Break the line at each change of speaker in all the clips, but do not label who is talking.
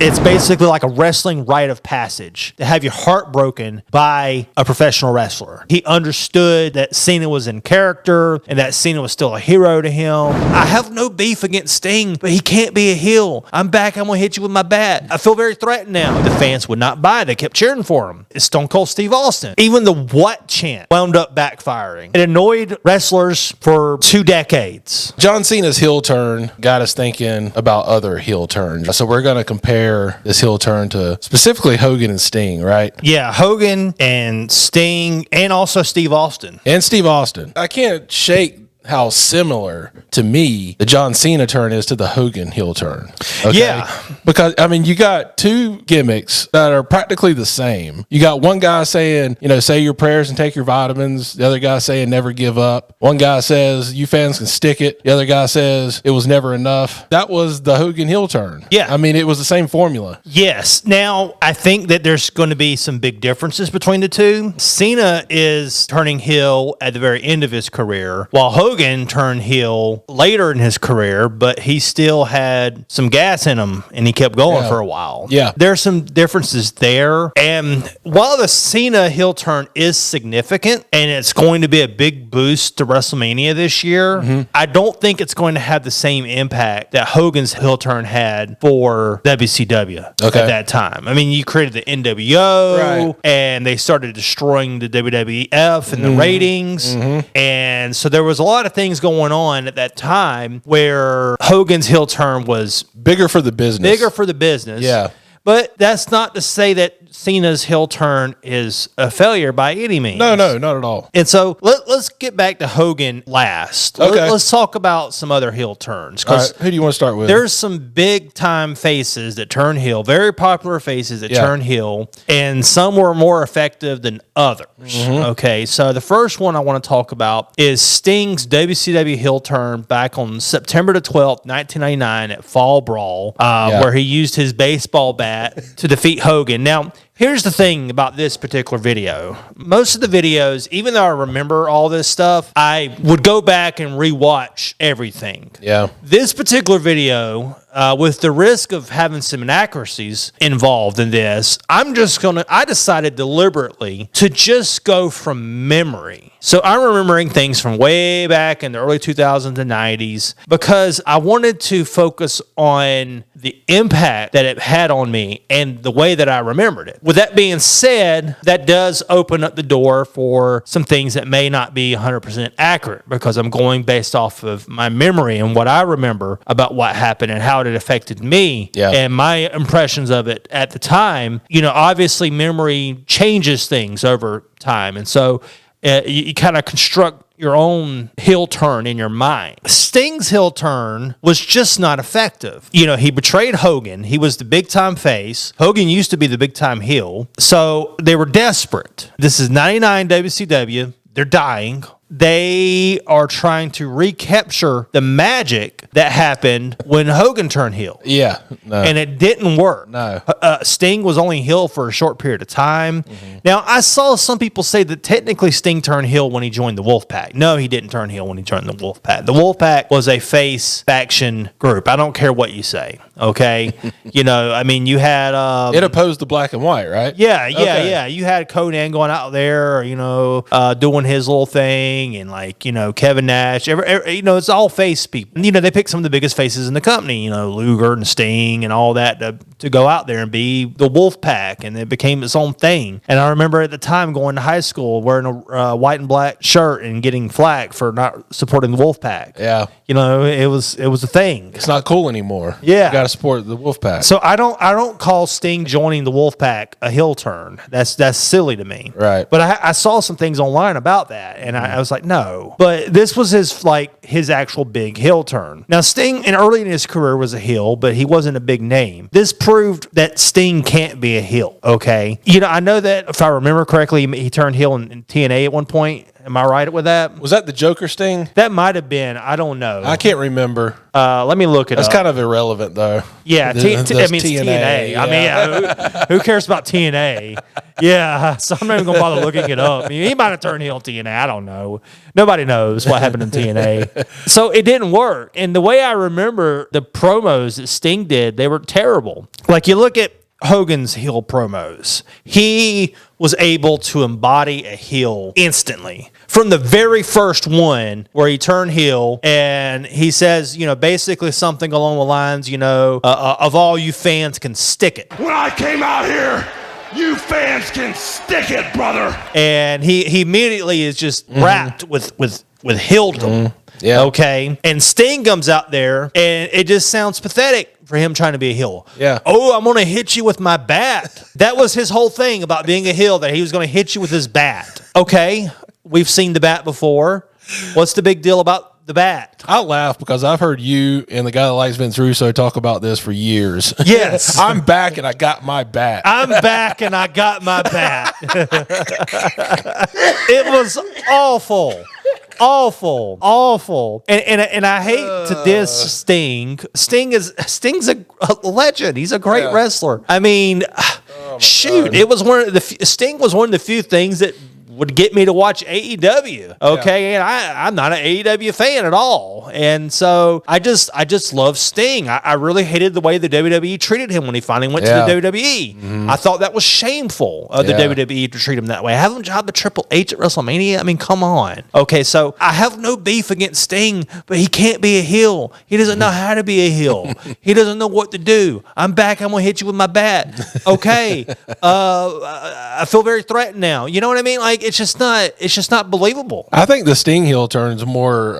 It's basically like a wrestling rite of passage to have your heart broken by a professional wrestler. He understood that Cena was in character and that Cena was still a hero to him. I have no beef against Sting, but he can't be a heel. I'm back. I'm going to hit you with my bat. I feel very threatened now. The fans would not buy it. They kept cheering for him. It's Stone Cold Steve Austin. Even the what chant wound up backfiring. It annoyed wrestlers for 2 decades.
John Cena's heel turn got us thinking about other heel turns. So we're going to compare this heel turn to specifically Hogan and Sting, right?
Yeah, Hogan and Sting and also Steve Austin.
And Steve Austin. I can't shake how similar to me the John Cena turn is to the Hogan heel turn. Okay?
Yeah.
Because, I mean, you got 2 gimmicks that are practically the same. You got one guy saying, say your prayers and take your vitamins. The other guy saying never give up. One guy says you fans can stick it. The other guy says it was never enough. That was the Hogan heel turn.
Yeah.
I mean, it was the same formula.
Yes. Now, I think that there's going to be some big differences between the two. Cena is turning heel at the very end of his career, while Hogan turned heel later in his career, but he still had some gas in him and he kept going for a while.
Yeah.
There's some differences there. And while the Cena heel turn is significant and it's going to be a big boost to WrestleMania this year, I don't think it's going to have the same impact that Hogan's heel turn had for WCW at that time. I mean, you created the NWO and they started destroying the WWF and the ratings. And so there was a lot of things going on at that time where Hogan's heel turn was
bigger for the business. Yeah.
But that's not to say that Cena's heel turn is a failure by any means.
No, not at all.
And so let's get back to Hogan last.
Okay.
Let's talk about some other heel turns.
All right. Who do you want to start with?
There's some big time faces that turn heel, very popular faces that turn heel, and some were more effective than others. Okay, so the first one I want to talk about is Sting's WCW heel turn back on September the 12th, 1999 at Fall Brawl, where he used his baseball bat to defeat Hogan. Now, here's the thing about this particular video. Most of the videos, even though I remember all this stuff, I would go back and rewatch everything.
Yeah.
This particular video, with the risk of having some inaccuracies involved in this, I decided deliberately to just go from memory. So I'm remembering things from way back in the early 2000s and 90s because I wanted to focus on the impact that it had on me and the way that I remembered it. With that being said, that does open up the door for some things that may not be 100% accurate because I'm going based off of my memory and what I remember about what happened and how it affected me and my impressions of it at the time. Obviously memory changes things over time. And so you kind of construct your own heel turn in your mind. Sting's heel turn was just not effective. He betrayed Hogan. He was the big-time face. Hogan used to be the big-time heel. So they were desperate. This is 99 WCW. They're dying. They are trying to recapture the magic that happened when Hogan turned heel.
Yeah. No.
And it didn't work.
No.
Sting was only heel for a short period of time. Now, I saw some people say that technically Sting turned heel when he joined the Wolfpack. No, he didn't turn heel when he joined the Wolfpack. The Wolfpack was a face faction group. I don't care what you say, okay? You had...
it opposed the black and white, right?
Yeah. You had Conan going out there, doing his little thing. And Kevin Nash, it's all face people. They picked some of the biggest faces in the company, Luger and Sting and all that to go out there and be the Wolf Pack, and it became its own thing. And I remember at the time going to high school wearing a white and black shirt and getting flack for not supporting the Wolf Pack.
Yeah,
it was a thing.
It's not cool anymore.
Yeah,
you got to support the Wolf Pack.
So I don't call Sting joining the Wolf Pack a heel turn. That's silly to me.
Right.
But I saw some things online about that, and I was like, no. But this was his actual big heel turn. Now, Sting, early in his career, was a heel, but he wasn't a big name. This proved that Sting can't be a heel, okay? I know that, if I remember correctly, he turned heel in TNA at one point. Am I right with that?
Was that the Joker sting?
That might have been. I don't know.
I can't remember.
Let me look it up.
That's kind of irrelevant, though.
Yeah, it's TNA.
Yeah.
I mean, who cares about TNA? Yeah, so I'm not even going to bother looking it up. I mean, he might have turned heel TNA. I don't know. Nobody knows what happened in TNA. So it didn't work. And the way I remember the promos that Sting did, they were terrible. Like, you look at Hogan's heel promos, he was able to embody a heel instantly. From the very first one where he turned heel and he says, basically something along the lines, of all you fans can stick it.
When I came out here, you fans can stick it, brother.
And he immediately is just wrapped with heeldom.
Yeah.
Okay. And Sting comes out there and it just sounds pathetic for him trying to be a heel.
Yeah.
Oh, I'm going to hit you with my bat. That was his whole thing about being a heel, that he was going to hit you with his bat. Okay. We've seen the bat before. What's the big deal about the bat?
I laugh because I've heard you and the guy that likes Vince Russo talk about this for years.
Yes.
I'm back and I got my bat.
I'm back and I got my bat. It was awful. Awful. And I hate to diss Sting. Sting's a legend. He's a great wrestler. I mean, shoot, it was Sting was one of the few things that would get me to watch AEW. Okay. And I'm not an AEW fan at all. And so I just love Sting. I really hated the way the WWE treated him when he finally went to the WWE. I thought that was shameful of the WWE to treat him that way. Have him job the Triple H at WrestleMania. I mean, come on. Okay. So I have no beef against Sting, but he can't be a heel. He doesn't know how to be a heel. He doesn't know what to do. I'm back. I'm going to hit you with my bat. Okay. I feel very threatened now. You know what I mean? Like, it's just not believable.
I think the Sting heel turn is more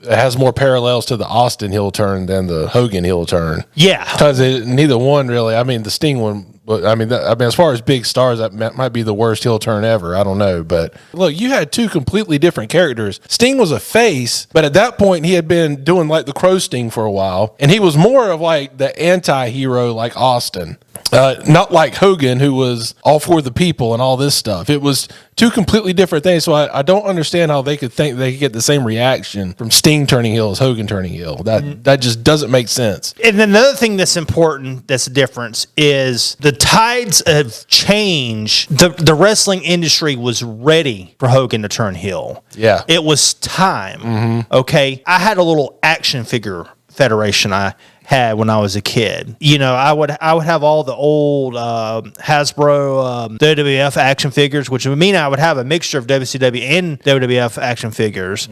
has more parallels to the Austin heel turn than the Hogan heel turn.
Yeah,
because neither one really. I mean, the Sting one. But I mean, as far as big stars, that might be the worst heel turn ever. I don't know, but look, you had two completely different characters. Sting was a face, but at that point, he had been doing like the Crow Sting for a while, and he was more of like the anti-hero, like Austin. Not like Hogan, who was all for the people and all this stuff. It was two completely different things. So I don't understand how they could think they could get the same reaction from Sting turning heel as Hogan turning heel. That just doesn't make sense.
And then another thing that's important, that's a difference, is the tides have changed. The wrestling industry was ready for Hogan to turn heel.
Yeah.
It was time. Okay. I had a little action figure federation I had when I was a kid. I would have all the old Hasbro WWF action figures, which would mean I would have a mixture of WCW and WWF action figures.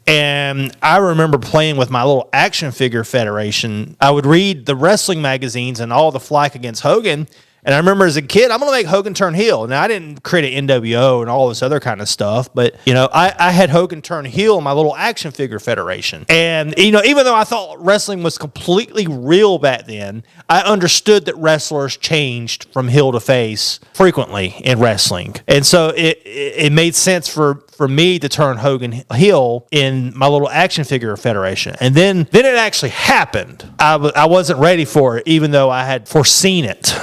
And I remember playing with my little action figure federation. I would read the wrestling magazines and all the flack against Hogan. And I remember as a kid, I'm going to make Hogan turn heel. Now, I didn't create an NWO and all this other kind of stuff, but, I had Hogan turn heel in my little action figure federation. And, even though I thought wrestling was completely real back then, I understood that wrestlers changed from heel to face frequently in wrestling. And so it made sense for me to turn Hogan heel in my little action figure federation. And then it actually happened. I wasn't ready for it, even though I had foreseen it.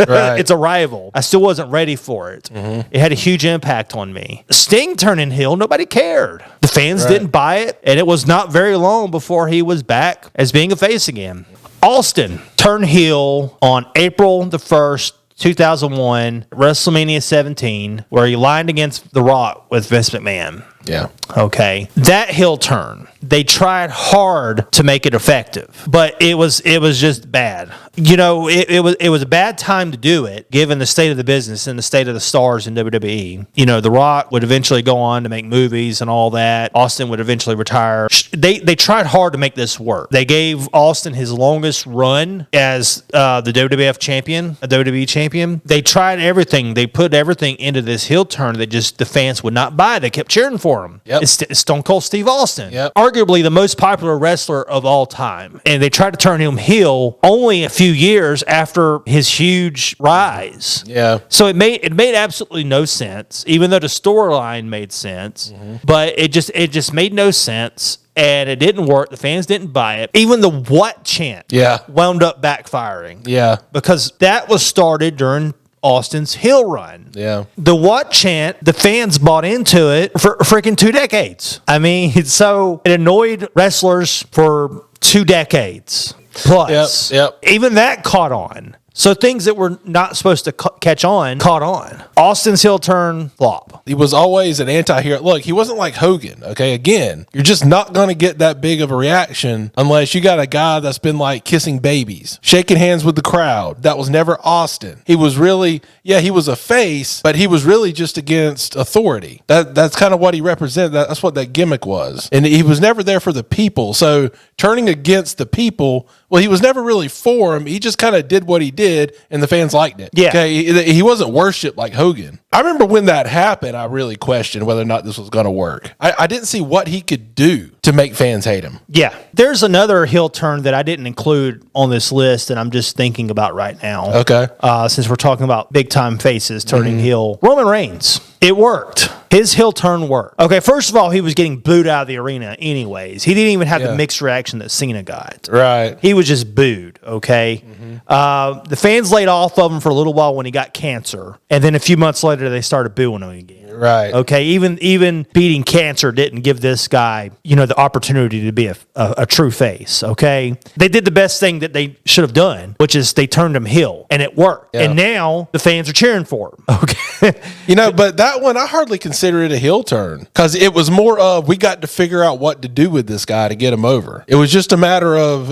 Right. Its arrival. I still wasn't ready for it. It had a huge impact on me. Sting turning heel, nobody cared. The fans didn't buy it, and it was not very long before he was back as being a face again. Austin turned heel on April the 1st, 2001, WrestleMania 17, where he lined against The Rock with Vince McMahon.
Yeah.
Okay. That heel turn, they tried hard to make it effective, but it was just bad. It was a bad time to do it, given the state of the business and the state of the stars in WWE. The Rock would eventually go on to make movies and all that. Austin would eventually retire. They tried hard to make this work. They gave Austin his longest run as the WWF champion, a WWE champion. They tried everything. They put everything into this heel turn that just the fans would not buy. They kept cheering for him.
Yep.
It's Stone Cold Steve Austin.
Yep.
Arguably the most popular wrestler of all time. And they tried to turn him heel only a few years after his huge rise.
Yeah.
So it made absolutely no sense, even though the storyline made sense. But it just made no sense. And it didn't work. The fans didn't buy it. Even the "what" chant wound up backfiring.
Yeah.
Because that was started during Austin's heel run.
Yeah.
The what chant, the fans bought into it for freaking 2 decades. I mean, so it annoyed wrestlers for 2 decades plus.
Yep.
Even that caught on. So things that were not supposed to catch on, caught on. Austin's heel turn, flop.
He was always an anti-hero. Look, he wasn't like Hogan, okay? Again, you're just not going to get that big of a reaction unless you got a guy that's been like kissing babies, shaking hands with the crowd. That was never Austin. He was really, he was a face, but he was really just against authority. That's kind of what he represented. That's what that gimmick was. And he was never there for the people. So turning against the people, well, he was never really for him. He just kind of did what he did, and the fans liked it.
Yeah.
Okay, he wasn't worshipped like Hogan. I remember when that happened, I really questioned whether or not this was going to work. I didn't see what he could do to make fans hate him.
Yeah. There's another heel turn that I didn't include on this list that I'm just thinking about right now.
Okay.
Since we're talking about big-time faces turning heel. Roman Reigns. It worked. His heel turn worked. Okay, first of all, he was getting booed out of the arena anyways. He didn't even have the mixed reaction that Cena got.
Right.
He was just booed, okay? The fans laid off of him for a little while when he got cancer. And then a few months later, they started booing him again.
Right.
Okay, even beating cancer didn't give this guy, the opportunity to be a true face, okay? They did the best thing that they should have done, which is they turned him heel, and it worked.
Yeah.
And now the fans are cheering for him, okay?
But that one, I hardly consider it a heel turn because it was more of we got to figure out what to do with this guy to get him over. It was just a matter of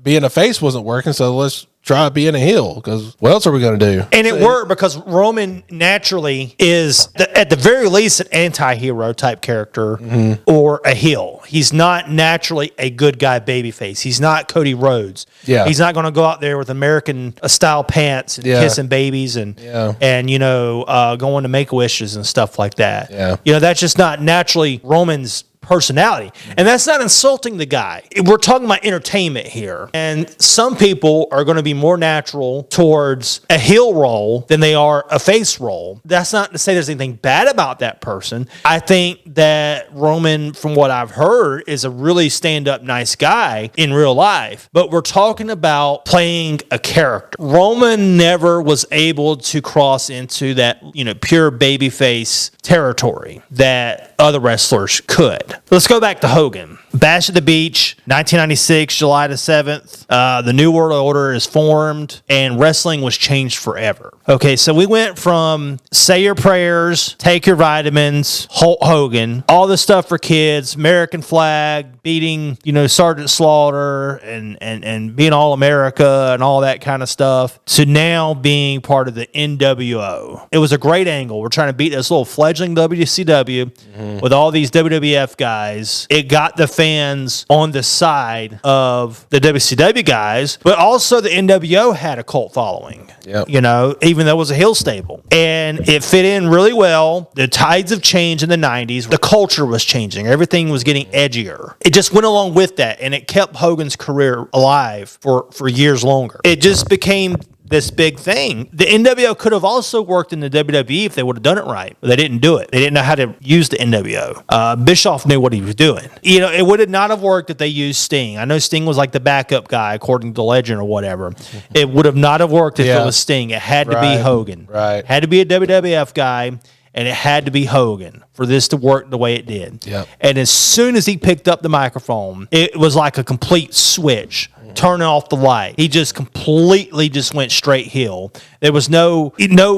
being a face wasn't working, so let's try being a heel because what else are we going to do?
And it worked because Roman naturally is, at the very least, an anti-hero type character or a heel. He's not naturally a good guy babyface. He's not Cody Rhodes.
Yeah.
He's not going to go out there with American-style pants and kissing babies and going to Make-A-Wishes and stuff like that.
Yeah.
That's just not naturally Roman's personality. And that's not insulting the guy. We're talking about entertainment here. And some people are going to be more natural towards a heel role than they are a face role. That's not to say there's anything bad about that person. I think that Roman, from what I've heard, is a really stand-up nice guy in real life. But we're talking about playing a character. Roman never was able to cross into that, pure babyface territory that other wrestlers could. Let's go back to Hogan. Bash at the Beach, 1996, July the 7th. The New World Order is formed, and wrestling was changed forever. Okay, so we went from say your prayers, take your vitamins, Hulk Hogan, all this stuff for kids, American flag, beating, Sergeant Slaughter, and being All-America and all that kind of stuff, to now being part of the NWO. It was a great angle. We're trying to beat this little fledgling WCW with all these WWF guys. It got the fans on the side of the WCW guys, but also the NWO had a cult following.
Yep.
Even though it was a heel stable. And it fit in really well. The tides have changed in the 90s. The culture was changing. Everything was getting edgier. It just went along with that, and it kept Hogan's career alive for years longer. It just became this big thing. The NWO could have also worked in the WWE if they would have done it right, but they didn't do it. They didn't know how to use the NWO. Bischoff knew what he was doing. It would not have worked if they used Sting. I know Sting was like the backup guy, according to legend or whatever. It would have not have worked if it was Sting. It had to be Hogan.
Right.
Had to be a WWF guy, and it had to be Hogan for this to work the way it did.
Yep.
And as soon as he picked up the microphone, it was like a complete switch. Turning off the light. He just completely went straight heel. There was no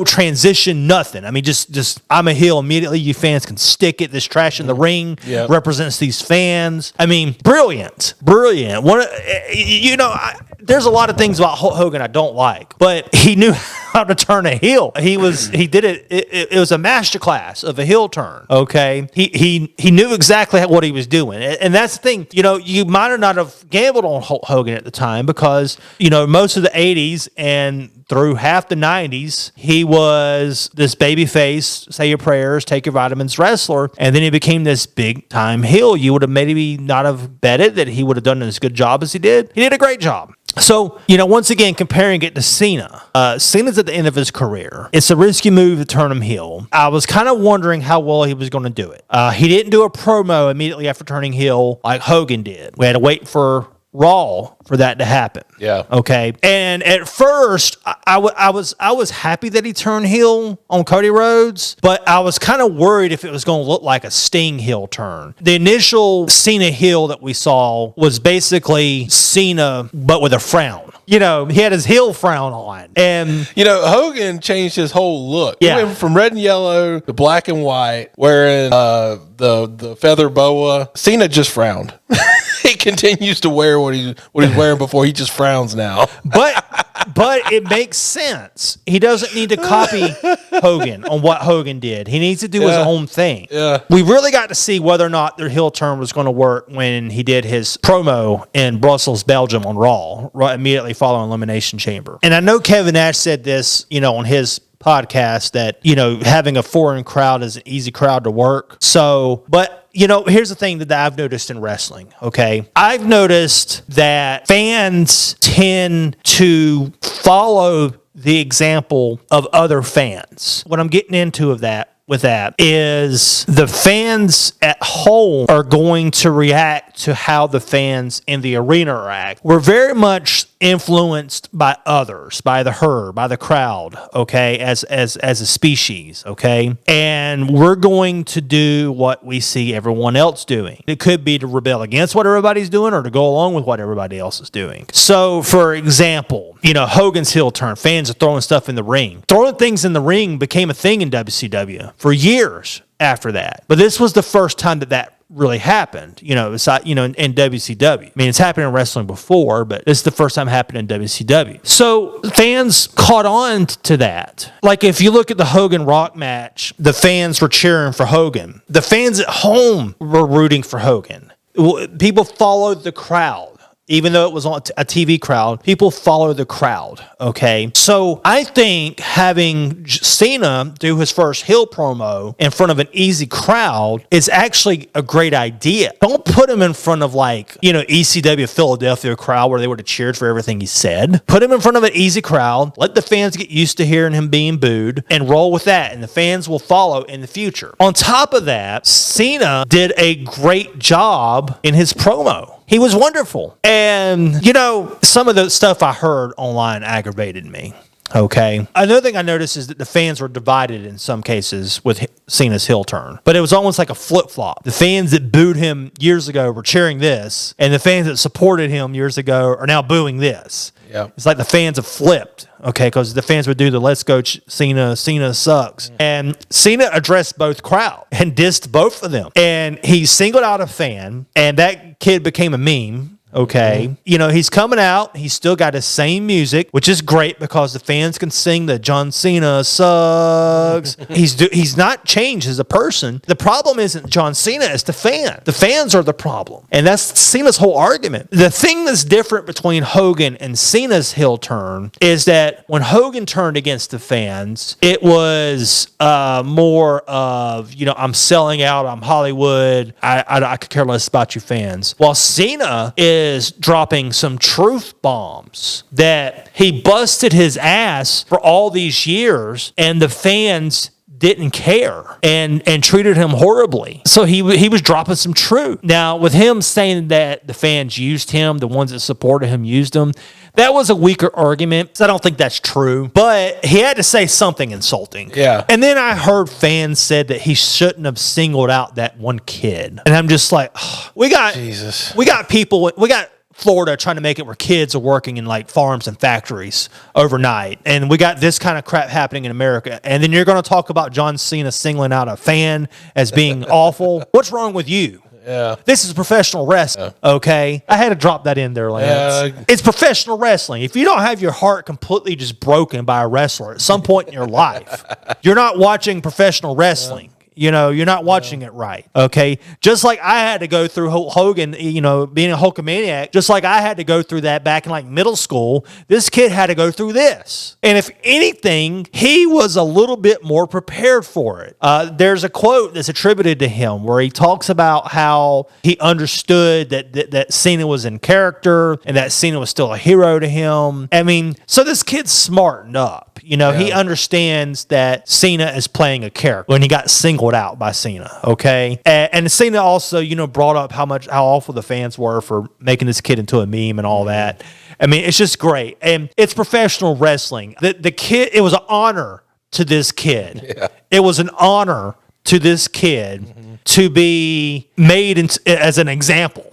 transition, nothing. I mean, just I'm a heel immediately. You fans can stick it. This trash in the ring represents these fans. I mean, brilliant. There's a lot of things about Hulk Hogan I don't like, but he knew how to turn a heel. He did it. It was a masterclass of a heel turn. Okay, he knew exactly what he was doing, and that's the thing. You might not have gambled on Hulk Hogan at the time because most of the '80s and through half the 90s, he was this babyface, say your prayers, take your vitamins wrestler, and then he became this big-time heel. You would have maybe not have betted that he would have done as good job as he did. He did a great job. So, once again, comparing it to Cena. Cena's at the end of his career. It's a risky move to turn him heel. I was kind of wondering how well he was going to do it. He didn't do a promo immediately after turning heel like Hogan did. We had to wait for Raw for that to happen.
Yeah.
Okay. And at first, I was happy that he turned heel on Cody Rhodes, but I was kind of worried if it was going to look like a Sting heel turn. The initial Cena heel that we saw was basically Cena, but with a frown. You know, he had his heel frown on. And
you know, Hogan changed his whole look.
Yeah.
He went from red and yellow to black and white, wearing the feather boa. Cena just frowned. He continues to wear what he's wearing before. He just frowns now.
But it makes sense. He doesn't need to copy Hogan on what Hogan did. He needs to do his own thing.
Yeah.
We really got to see whether or not their heel turn was going to work when he did his promo in Brussels, Belgium on Raw, right immediately following Elimination Chamber. And I know Kevin Nash said this, on his podcast that, having a foreign crowd is an easy crowd to work. So, but here's the thing that I've noticed in wrestling, okay? I've noticed that fans tend to follow the example of other fans. What I'm getting into with that is the fans at home are going to react to how the fans in the arena react. We're very much influenced by others, by the herd, by the crowd, okay, as a species, okay? And we're going to do what we see everyone else doing. It could be to rebel against what everybody's doing or to go along with what everybody else is doing. So, for example, Hogan's heel turn, fans are throwing stuff in the ring. Throwing things in the ring became a thing in WCW for years after that. But this was the first time that really happened, in WCW. I mean, it's happened in wrestling before, but this is the first time it happened in WCW. So fans caught on to that. Like if you look at the Hogan Rock match, the fans were cheering for Hogan. The fans at home were rooting for Hogan. People followed the crowd. Even though it was on a TV crowd, people follow the crowd, okay? So I think having Cena do his first heel promo in front of an easy crowd is actually a great idea. Don't put him in front of ECW Philadelphia crowd where they would have cheered for everything he said. Put him in front of an easy crowd. Let the fans get used to hearing him being booed and roll with that, and the fans will follow in the future. On top of that, Cena did a great job in his promo. He was wonderful. And, some of the stuff I heard online aggravated me. Okay. Another thing I noticed is that the fans were divided in some cases with Cena's heel turn. But it was almost like a flip-flop. The fans that booed him years ago were cheering this, and the fans that supported him years ago are now booing this.
Yeah.
It's like the fans have flipped, okay, because the fans would do the let's go Cena sucks. And Cena addressed both crowd and dissed both of them. And he singled out a fan, and that kid became a meme. Okay. He's coming out. He's still got his same music, which is great because the fans can sing the John Cena sucks. He's not changed as a person. The problem isn't John Cena, it's the fan. The fans are the problem. And that's Cena's whole argument. The thing that's different between Hogan and Cena's heel turn is that when Hogan turned against the fans, it was more of, I'm selling out, I'm Hollywood, I could care less about you fans. While Cena is dropping some truth bombs that he busted his ass for all these years and the fans didn't care and treated him horribly. So he was dropping some truth. Now, with him saying that the fans used him, the ones that supported him used him, that was a weaker argument. I don't think that's true. But he had to say something insulting.
Yeah.
And then I heard fans said that he shouldn't have singled out that one kid. And I'm just like, we got Florida trying to make it where kids are working in farms and factories overnight. And we got this kind of crap happening in America. And then you're going to talk about John Cena singling out a fan as being awful. What's wrong with you?
Yeah.
This is professional wrestling, okay? I had to drop that in there, Lance. It's professional wrestling. If you don't have your heart completely just broken by a wrestler at some point in your life, you're not watching professional wrestling. You're not watching it right, okay? Just like I had to go through Hogan, being a Hulkamaniac, just like I had to go through that back in middle school, this kid had to go through this. And if anything, he was a little bit more prepared for it. There's a quote that's attributed to him where he talks about how he understood that Cena was in character and that Cena was still a hero to him. I mean, so this kid's smartened up. You know, he understands that Cena is playing a character when he got singled out by Cena. Okay. And Cena also, you know, brought up how awful the fans were for making this kid into a meme and all that. I mean, it's just great. And it's professional wrestling. The kid, it was an honor to this kid. Yeah. It was an honor to this kid to be made as an example.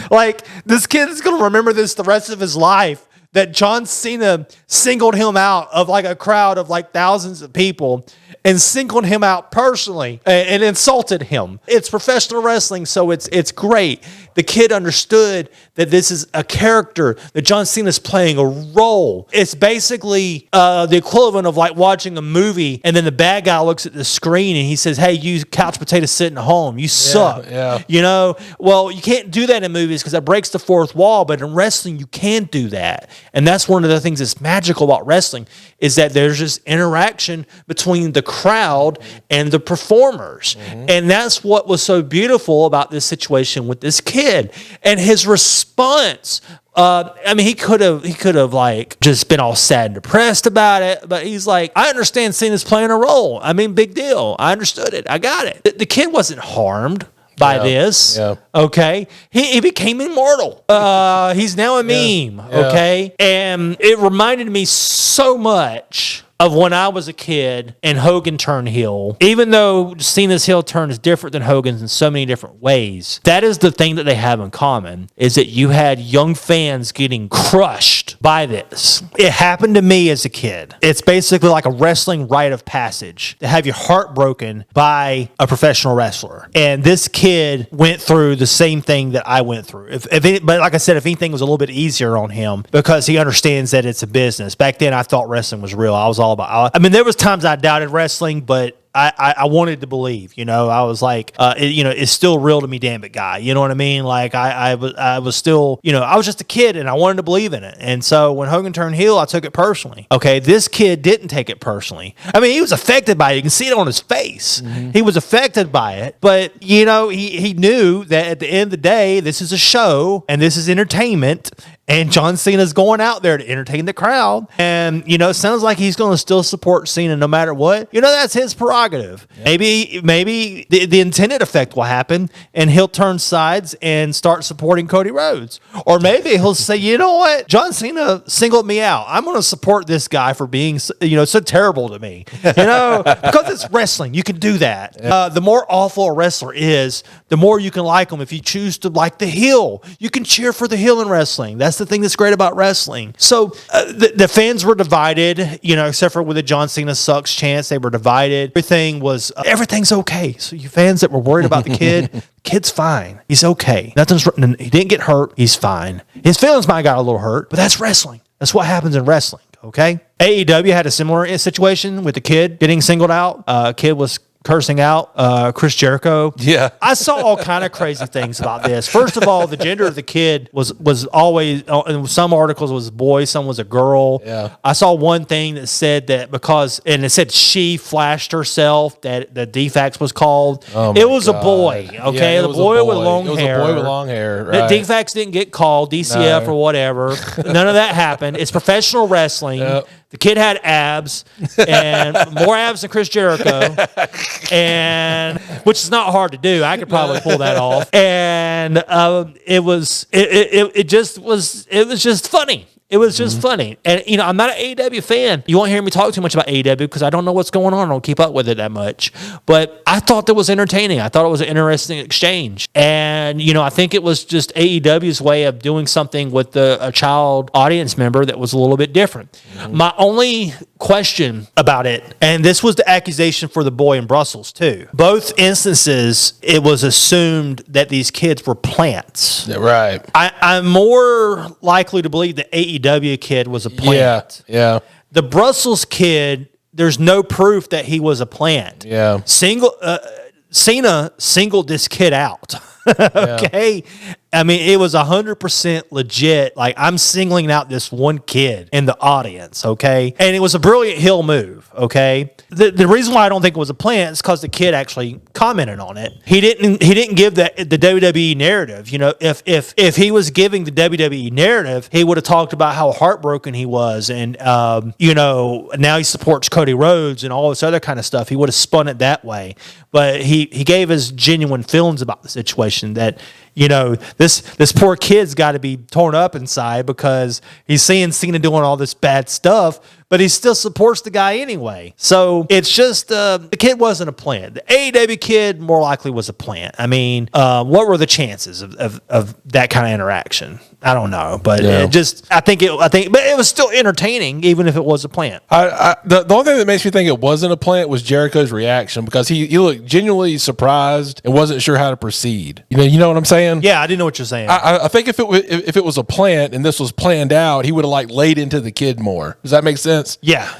Like, this kid is going to remember this the rest of his life, that John Cena singled him out of like a crowd of like thousands of people and singled him out personally and insulted him. It's professional wrestling, so it's great. The kid understood that this is a character, that John Cena's playing a role. It's basically the equivalent of like watching a movie and then the bad guy looks at the screen and he says, hey, you couch potato sitting at home, you suck.
Yeah.
You know, well, you can't do that in movies because that breaks the fourth wall, but in wrestling, you can do that. And that's one of the things that's magical about wrestling, is that there's this interaction between the crowd and the performers. And that's what was so beautiful about this situation with this kid. And his response, I mean, he could have like just been all sad and depressed about it, but he's like, I understand Cena's playing a role. I mean, big deal. I understood it. I got it. The kid wasn't harmed by this. Yeah. Okay. He became immortal. He's now a meme. Okay. And it reminded me so much of when I was a kid and Hogan turned heel. Even though Cena's heel turn is different than Hogan's in so many different ways, that is the thing that they have in common, is that you had young fans getting crushed by this. It happened to me as a kid. It's basically like a wrestling rite of passage to have your heart broken by a professional wrestler. And this kid went through the same thing that I went through. But like I said, if anything, it was a little bit easier on him because he understands that it's a business. Back then, I thought wrestling was real. I was all about, I mean, there was times I doubted wrestling, but I wanted to believe, you know, I was like, it's still real to me, damn it, guy. You know what I mean? Like I was still, you know, I was just a kid and I wanted to believe in it. And so when Hogan turned heel, I took it personally. Okay. This kid didn't take it personally. I mean, he was affected by it. You can see it on his face. He was affected by it, but you know, he knew that at the end of the day, this is a show and this is entertainment. And John Cena's going out there to entertain the crowd. And, you know, it sounds like he's going to still support Cena no matter what. You know, that's his prerogative. Yeah. Maybe the intended effect will happen and he'll turn sides and start supporting Cody Rhodes. Or maybe he'll say, you know what? John Cena singled me out. I'm going to support this guy for being, you know, so terrible to me. You know, because it's wrestling. You can do that. Yeah. The more awful a wrestler is, the more you can like him. If you choose to like the heel, you can cheer for the heel in wrestling. That's the thing that's great about wrestling. So the fans were divided, you know, except for with the John Cena sucks chance, they were divided. Everything's okay. So you fans that were worried about the kid's fine. He's okay. He didn't get hurt. He's fine. His feelings might have got a little hurt, but that's wrestling. That's what happens in wrestling. Okay. AEW had a similar situation with the kid getting singled out. Kid was cursing out Chris Jericho. Yeah. I saw all kind of crazy things about this. First of all, the gender of the kid was always, in some articles it was a boy, some was a girl. Yeah. I saw one thing that said that and it said she flashed herself, that the defects was called. Oh it was God. A boy, okay? The boy with long hair. It was a boy with long hair, right. The defects didn't get called, DCF or whatever. None of that happened. It's professional wrestling. Yep. The kid had abs, and more abs than Chris Jericho, and which is not hard to do. I could probably pull that off. And it was just funny. It was just funny. And, you know, I'm not an AEW fan. You won't hear me talk too much about AEW because I don't know what's going on. I don't keep up with it that much. But I thought that was entertaining. I thought it was an interesting exchange. And, you know, I think it was just AEW's way of doing something with a child audience member that was a little bit different. My only question about it, and this was the accusation for the boy in Brussels too. Both instances, it was assumed that these kids were plants. Yeah, right. I'm more likely to believe the AEW kid was a plant. Yeah. The Brussels kid, there's no proof that he was a plant. Yeah. Cena singled this kid out. Okay. I mean, it was 100% legit. Like, I'm singling out this one kid in the audience, okay? And it was a brilliant heel move, okay? The reason why I don't think it was a plant is because the kid actually commented on it. He didn't give the WWE narrative. You know, if he was giving the WWE narrative, he would have talked about how heartbroken he was, and you know, now he supports Cody Rhodes and all this other kind of stuff. He would have spun it that way, but he gave his genuine feelings about the situation. That, you know, this poor kid's got to be torn up inside because he's seeing Cena doing all this bad stuff, but he still supports the guy anyway. So it's just the kid wasn't a plant. The AEW kid more likely was a plant. I mean, what were the chances of that kind of interaction? I don't know, but I think, but it was still entertaining, even if it was a plant.
The only thing that makes me think it wasn't a plant was Jericho's reaction, because he looked genuinely surprised and wasn't sure how to proceed. You know what I'm saying?
Yeah, I didn't know what you're saying.
I think if it was a plant and this was planned out, he would have like laid into the kid more. Does that make sense?
Yeah.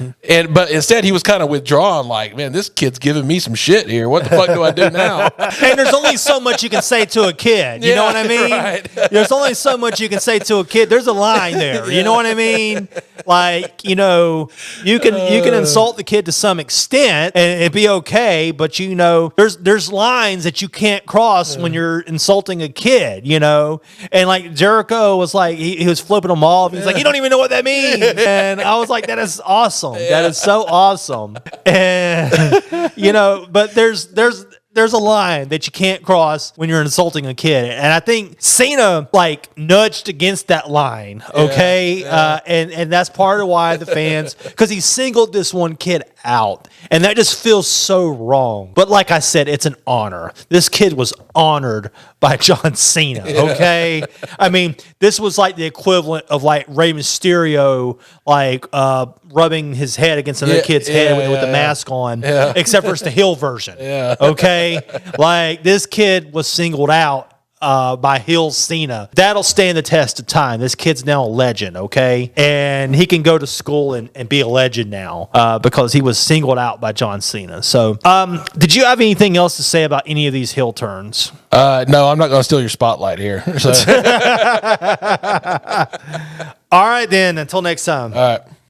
But instead he was kind of withdrawn, like, man, this kid's giving me some shit here. What the fuck do I do now?
And there's only so much you can say to a kid. You know what I mean?
Right.
There's only so much you can say to a kid. There's a line there. You know what I mean? Like, you know, you can insult the kid to some extent and it'd be okay, but you know, there's lines that you can't cross when you're insulting a kid, you know? And like Jericho was like, he was flipping them off. He's like, you don't even know what that means. And I was like, that is awesome. That is so awesome. And you know, but there's a line that you can't cross when you're insulting a kid. And I think Cena like nudged against that line. Okay. Yeah. And that's part of why the fans, because he singled this one kid out, and that just feels so wrong. But like I said, it's an honor. This kid was honored by John Cena. Okay. I mean, this was like the equivalent of like Rey Mysterio, like, rubbing his head against another kid's head with the mask on, except for it's the heel version. Yeah. Okay. Like, this kid was singled out by heel Cena. That'll stand the test of time. This kid's now a legend, okay? And he can go to school and be a legend now because he was singled out by John Cena. So, did you have anything else to say about any of these heel turns?
No, I'm not going to steal your spotlight here. So.
All right, then. Until next time.
All right.